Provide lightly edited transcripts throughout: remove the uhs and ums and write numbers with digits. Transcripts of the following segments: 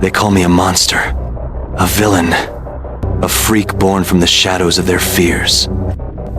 They call me a monster, a villain, a freak born from the shadows of their fears.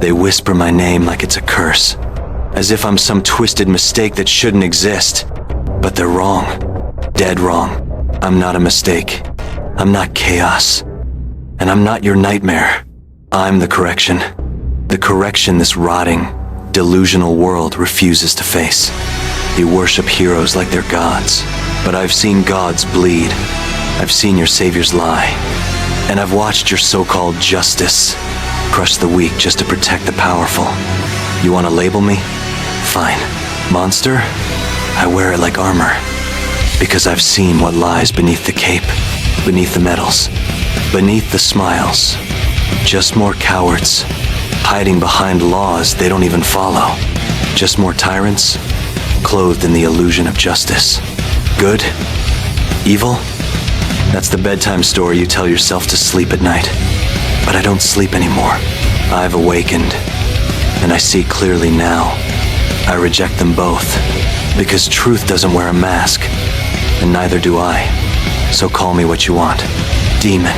They whisper my name like it's a curse, as if I'm some twisted mistake that shouldn't exist. But they're wrong, dead wrong. I'm not a mistake. I'm not chaos. And I'm not your nightmare. I'm the correction. The correction this rotting, delusional world refuses to face. You worship heroes like they're gods, but I've seen gods bleed. I've seen your saviors lie. And I've watched your so-called justice crush the weak just to protect the powerful. You want to label me? Fine. Monster? I wear it like armor. Because I've seen what lies beneath the cape, beneath the medals, beneath the smiles. Just more cowards, hiding behind laws they don't even follow. Just more tyrants, clothed in the illusion of justice. Good? Evil? That's the bedtime story you tell yourself to sleep at night. But I don't sleep anymore. I've awakened, and I see clearly now. I reject them both, because truth doesn't wear a mask, and neither do I. So call me what you want. Demon,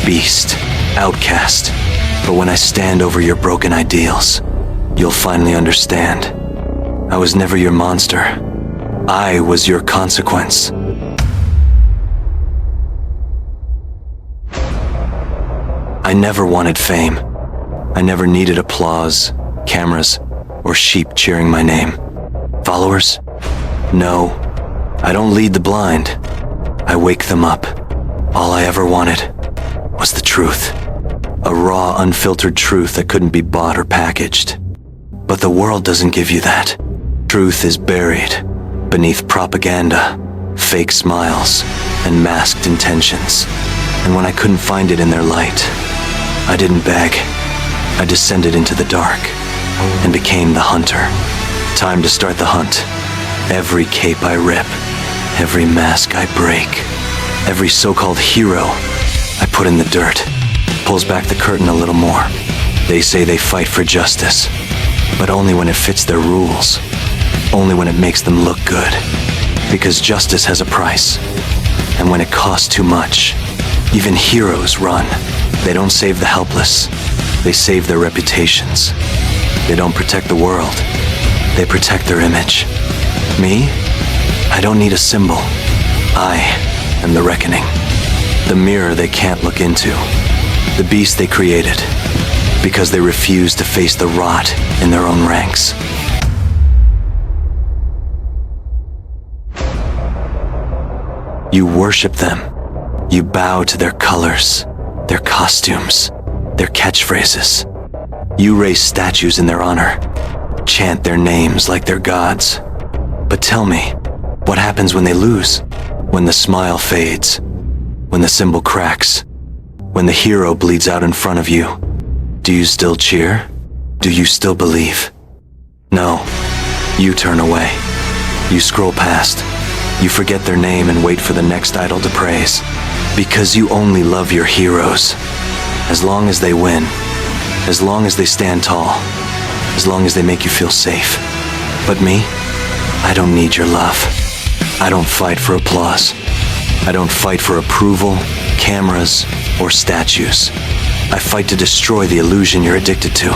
beast, outcast. But when I stand over your broken ideals, you'll finally understand. I was never your monster. I was your consequence. I never wanted fame. I never needed applause, cameras, or sheep cheering my name. Followers? No. I don't lead the blind. I wake them up. All I ever wanted was the truth. A raw, unfiltered truth that couldn't be bought or packaged. But the world doesn't give you that. Truth is buried beneath propaganda, fake smiles, and masked intentions. And when I couldn't find it in their light, I didn't beg. I descended into the dark and became the hunter. Time to start the hunt. Every cape I rip, every mask I break, every so-called hero I put in the dirt, pulls back the curtain a little more. They say they fight for justice, but only when it fits their rules, only when it makes them look good. Because justice has a price, and when it costs too much, even heroes run. They don't save the helpless, they save their reputations. They don't protect the world, they protect their image. Me? I don't need a symbol. I am the reckoning. The mirror they can't look into. The beast they created, because they refuse to face the rot in their own ranks. You worship them. You bow to their colors, their costumes, their catchphrases. You raise statues in their honor, chant their names like they're gods. But tell me, what happens when they lose? When the smile fades, when the symbol cracks, when the hero bleeds out in front of you? Do you still cheer? Do you still believe? No, you turn away. You scroll past. You forget their name and wait for the next idol to praise. Because you only love your heroes. As long as they win. As long as they stand tall. As long as they make you feel safe. But me? I don't need your love. I don't fight for applause. I don't fight for approval, cameras, or statues. I fight to destroy the illusion you're addicted to.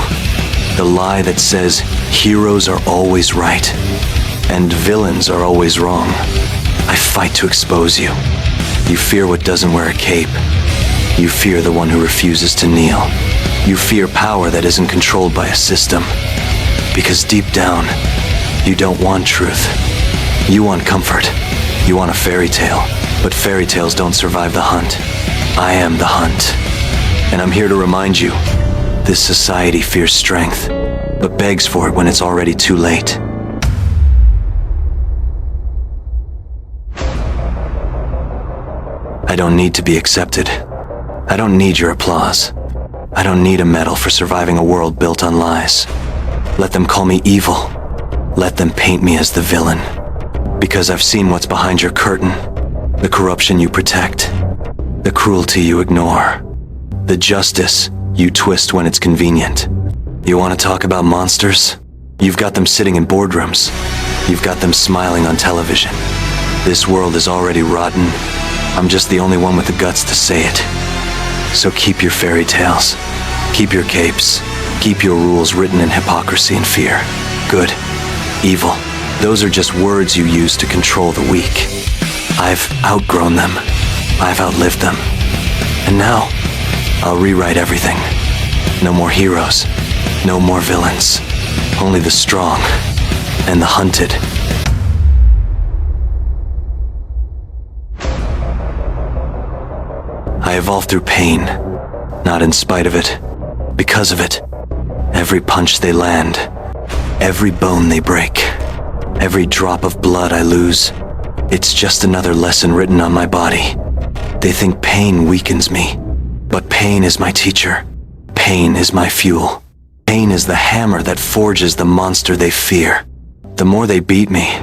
The lie that says heroes are always right and villains are always wrong. I fight to expose you. You fear what doesn't wear a cape. You fear the one who refuses to kneel. You fear power that isn't controlled by a system. Because deep down, you don't want truth. You want comfort. You want a fairy tale. But fairy tales don't survive the hunt. I am the hunt. And I'm here to remind you, this society fears strength, but begs for it when it's already too late. I don't need to be accepted. I don't need your applause. I don't need a medal for surviving a world built on lies. Let them call me evil. Let them paint me as the villain. Because I've seen what's behind your curtain. The corruption you protect. The cruelty you ignore. The justice you twist when it's convenient. You want to talk about monsters? You've got them sitting in boardrooms. You've got them smiling on television. This world is already rotten, I'm just the only one with the guts to say it. So keep your fairy tales. Keep your capes. Keep your rules written in hypocrisy and fear. Good. Evil. Those are just words you use to control the weak. I've outgrown them. I've outlived them. And now, I'll rewrite everything. No more heroes. No more villains. Only the strong and the hunted. I evolved through pain, not in spite of it, because of it. Every punch they land, every bone they break, every drop of blood I lose, it's just another lesson written on my body. They think pain weakens me, but pain is my teacher. Pain is my fuel. Pain is the hammer that forges the monster they fear. The more they beat me,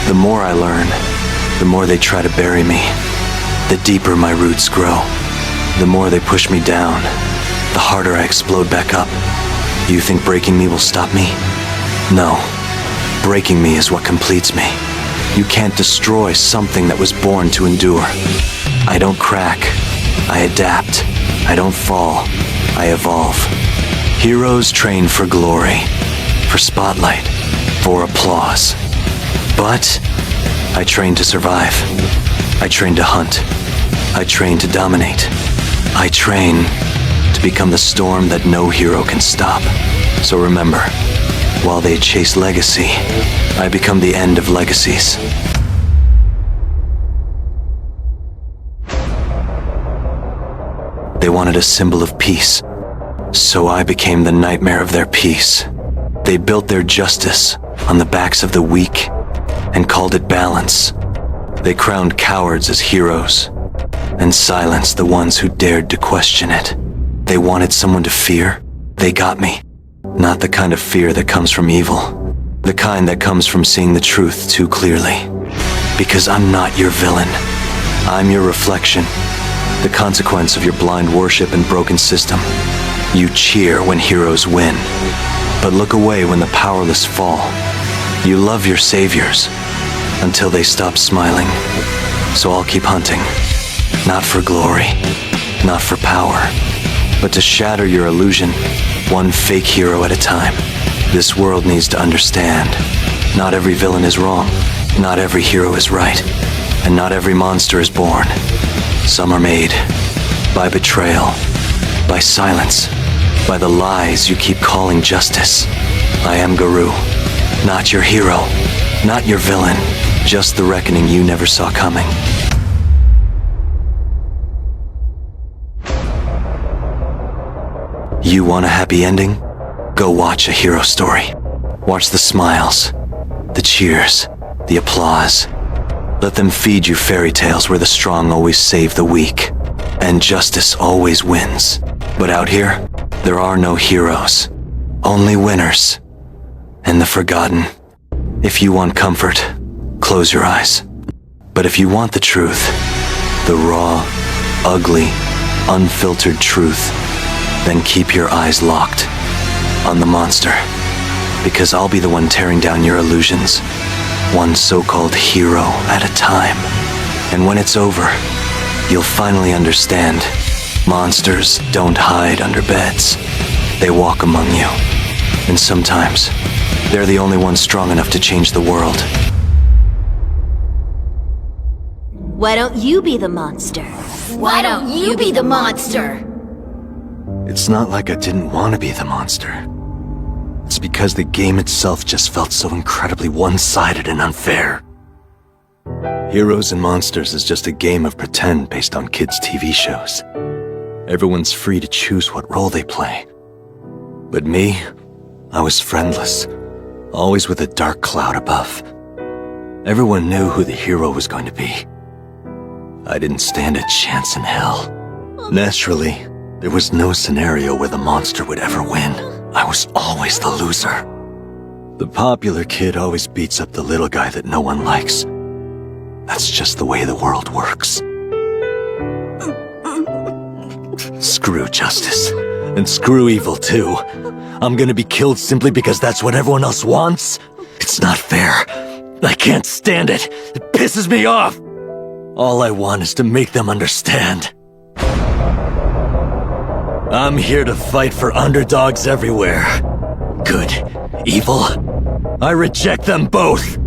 the more I learn, the more they try to bury me, the deeper my roots grow. The more they push me down, the harder I explode back up. You think breaking me will stop me? No. Breaking me is what completes me. You can't destroy something that was born to endure. I don't crack. I adapt. I don't fall. I evolve. Heroes train for glory, for spotlight, for applause. But I train to survive. I train to hunt. I train to dominate. I train to become the storm that no hero can stop. So remember, while they chase legacy, I become the end of legacies. They wanted a symbol of peace, so I became the nightmare of their peace. They built their justice on the backs of the weak and called it balance. They crowned cowards as heroes and silenced the ones who dared to question it. They wanted someone to fear. They got me. Not the kind of fear that comes from evil. The kind that comes from seeing the truth too clearly. Because I'm not your villain. I'm your reflection. The consequence of your blind worship and broken system. You cheer when heroes win, but look away when the powerless fall. You love your saviors until they stop smiling. So I'll keep hunting. Not for glory, not for power, but to shatter your illusion, one fake hero at a time. This world needs to understand. Not every villain is wrong, not every hero is right, and not every monster is born. Some are made by betrayal, by silence, by the lies you keep calling justice. I am Garou, not your hero, not your villain, just the reckoning you never saw coming. You want a happy ending? Go watch a hero story. Watch the smiles, the cheers, the applause. Let them feed you fairy tales where the strong always save the weak, and justice always wins. But out here, there are no heroes, only winners, and the forgotten. If you want comfort, close your eyes. But if you want the truth, the raw, ugly, unfiltered truth, then keep your eyes locked on the monster, because I'll be the one tearing down your illusions, one so-called hero at a time. And when it's over, you'll finally understand. Monsters don't hide under beds. They walk among you. And sometimes, they're the only ones strong enough to change the world. Why don't you be the monster? Why don't you be the monster? It's not like I didn't want to be the monster. It's because the game itself just felt so incredibly one-sided and unfair. Heroes and Monsters is just a game of pretend based on kids' TV shows. Everyone's free to choose what role they play. But me, I was friendless, always with a dark cloud above. Everyone knew who the hero was going to be. I didn't stand a chance in hell. Naturally, there was no scenario where the monster would ever win. I was always the loser. The popular kid always beats up the little guy that no one likes. That's just the way the world works. Screw justice. And screw evil, too. I'm gonna be killed simply because that's what everyone else wants? It's not fair. I can't stand it. It pisses me off. All I want is to make them understand. I'm here to fight for underdogs everywhere. Good, evil, I reject them both!